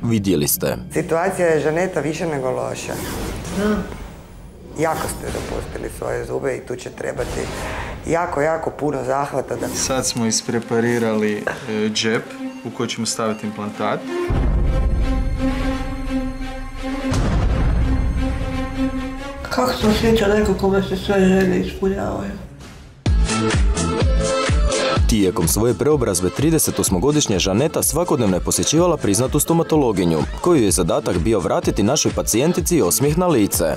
vidjeli ste. Situacija je, Žaneta, više nego loša. Jako ste zapustili svoje zube i tu će trebati jako puno zahvata. Sad smo ispreparirali džep u koji ćemo staviti implantat. Kako se osjeća neko kome se sve želje ispunjavaju? Tijekom svoje preobrazbe 38-godišnja Žaneta svakodnevno je posjećivala priznatu stomatologinju, koju je zadatak bio vratiti našoj pacijentici osmijeh na lice.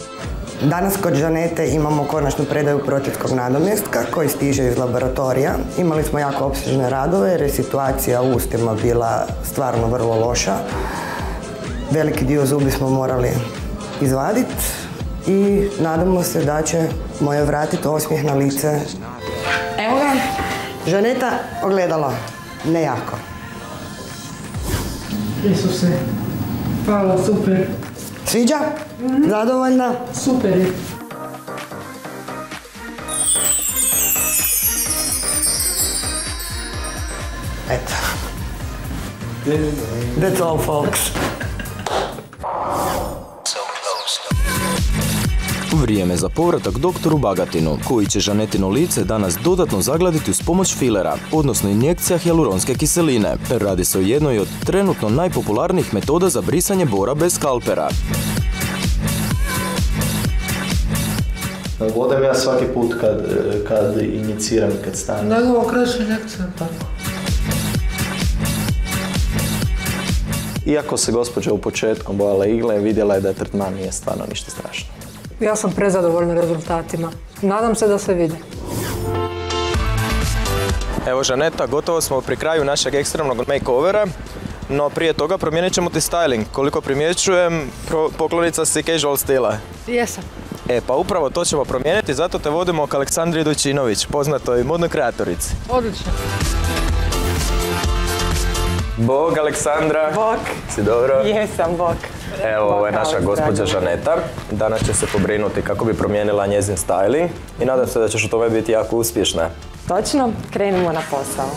Danas kod Žanete imamo konačnu predaju protetskog nadomjestka koji stiže iz laboratorija. Imali smo jako opsežne radove jer je situacija u ustima bila stvarno vrlo loša. Veliki dio zubi smo morali izvaditi i nadamo se da će moje vratiti osmijeh na lice. Evo ga, Žaneta, ogledalo. Ne jako. Isuse, hvala, super. Sviđa? Zadovoljna? Super je. Eto. That's all, folks. Vrijeme za povratak doktoru Bagatinu, koji će Žanetino lice danas dodatno zagladiti uz pomoć filera, odnosno injekcija hijaluronske kiseline. Radi se o jednoj od trenutno najpopularnijih metoda za brisanje bora bez skalpera. Vodam ja svaki put kad injiciram i kad stanem. Nego okreću injekcija, tako. Iako se gospođa u početku bojala igle, vidjela je da tretman nije stvarno ništa strašno. Ja sam prezadovoljna rezultatima. Nadam se da se vidi. Evo Žaneta, gotovo smo pri kraju našeg ekstremnog makeovera, no prije toga promijenit ćemo ti styling. Koliko primjećujem, poklonica si casual stila. Jesam. Pa upravo to ćemo promijeniti, zato te vodimo k Aleksandri Dojčinović, poznatoj modnoj kreatorici. Odlično. Bog, Aleksandra. Bog. Si dobro? Jesam, Bog. Evo, ovo je naša gospođa Žaneta. Danas će se pobrinuti kako bi promijenila njezin styling i nadam se da ćeš u tome biti jako uspješna. Točno, krenimo na posao.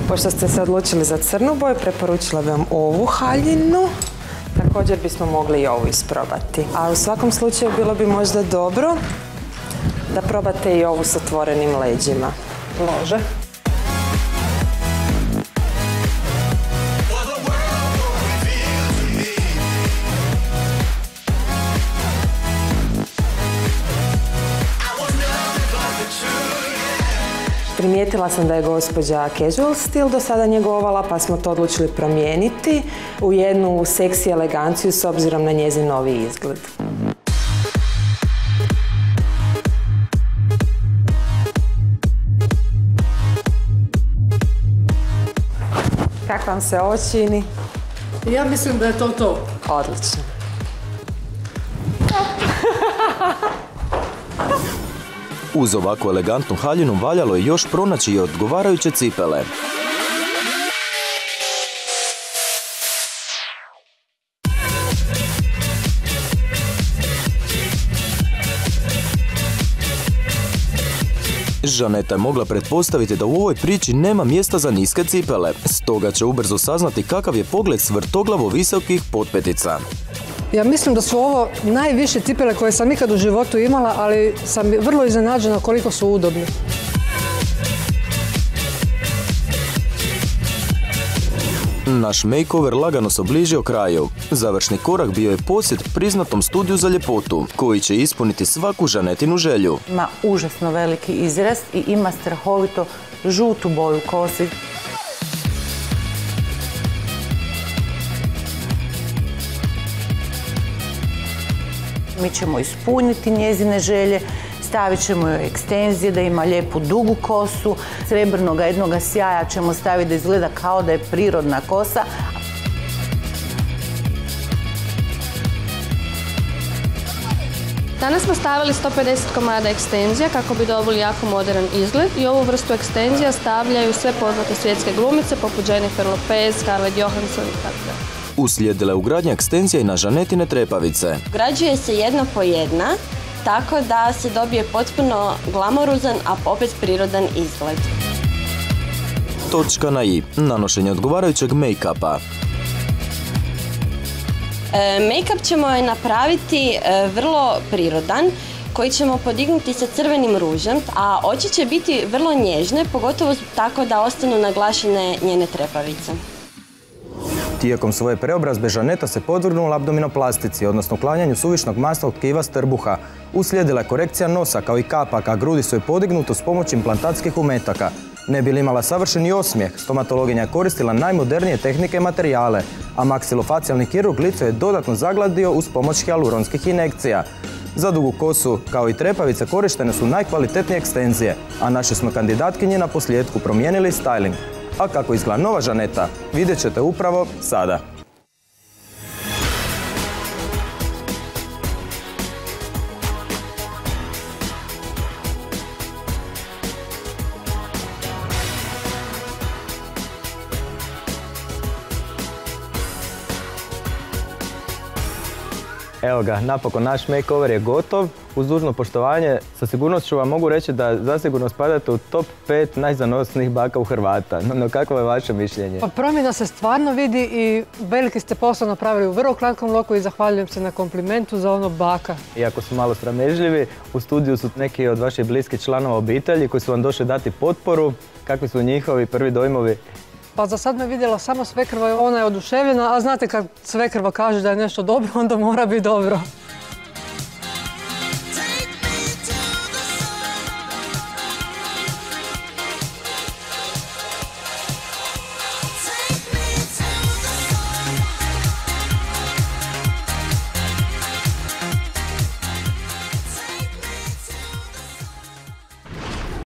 Pošto ste se odlučili za crnu boju, preporučila bih vam ovu haljinu. Također bismo mogli i ovu isprobati. A u svakom slučaju bilo bi možda dobro da probate i ovu s otvorenim leđima. Može. Primijetila sam da je gospođa casual stil do sada njegovala, pa smo to odlučili promijeniti u jednu seksi eleganciju s obzirom na njezin novi izgled. Kako vam se ovo čini? Ja mislim da je to to. Odlično. Uz ovakvu elegantnu haljinu valjalo je još pronaći i odgovarajuće cipele. Žaneta je mogla pretpostaviti da u ovoj priči nema mjesta za niske cipele, stoga će ubrzo saznati kakav je pogled s vrtoglavo visokih potpetica. Ja mislim da su ovo najviše cipele koje sam ikad u životu imala, ali sam vrlo iznenađena koliko su udobne. Naš makeover lagano se obližio kraju. Završni korak bio je posjet priznatom studiju za ljepotu, koji će ispuniti svaku Žanetinu želju. Ima užasno veliki izrast i ima strahovito žutu boju kosi. Mi ćemo ispuniti njezine želje, stavit ćemo joj ekstenzije da ima lijepu dugu kosu, srebrnoga jednoga sjaja ćemo staviti da izgleda kao da je prirodna kosa. Danas smo stavili 150 komada ekstenzija kako bi dobili jako modern izgled i ovu vrstu ekstenzija stavljaju sve poznate svjetske glumice poput Jennifer Lopez, Scarlett Johansson i tako da. Uslijedila je ugradnja ekstenzija i na Žanetine trepavice. Ugrađuje se jedna po jedna tako da se dobije potpuno glamoruzan, a opet prirodan izgled. Točka na i. Nanošenje odgovarajućeg make-upa. Make-up ćemo je napraviti vrlo prirodan, koji ćemo podignuti sa crvenim ružem, a oči će biti vrlo nježne, pogotovo tako da ostanu naglašene njene trepavice. Tijekom svoje preobrazbe Žaneta se podvrgnula abdominoplastici, odnosno uklanjanju suvišnog masnog tkiva s trbuha. Uslijedila je korekcija nosa kao i kapaka, a grudi su joj podignuto s pomoću implantatskih umetaka. Ne bi li imala savršeni osmijeh, stomatologinja je koristila najmodernije tehnike i materijale, a maksilofacijalni kirurg lice je dodatno zagladio uz pomoć hijaluronskih injekcija. Za dugu kosu, kao i trepavice, korištene su najkvalitetnije ekstenzije, a naše smo kandidatkinje na posljedku promijenili styling. A kako izgleda nova Žaneta, vidjet ćete upravo sada. Evo ga, napokon naš makeover je gotov. Uz dužno poštovanje, sa sigurnošću vam mogu reći da zasigurno spadate u top 5 najzanosnijih baka u Hrvata. No kakvo je vaše mišljenje? Pa promjena se stvarno vidi i veliki ste posao napravili u vrlo kratkom roku i zahvaljujem se na komplimentu za ono baka. Iako su malo sramežljivi, u studiju su neki od vaših bliskih članova obitelji koji su vam došli dati potporu. Kakvi su njihovi prvi dojmovi? Pa za sad me vidjela samo svekrva, ona je oduševljena, a znate kad svekrva kaže da je nešto dobro, onda mora biti dobro.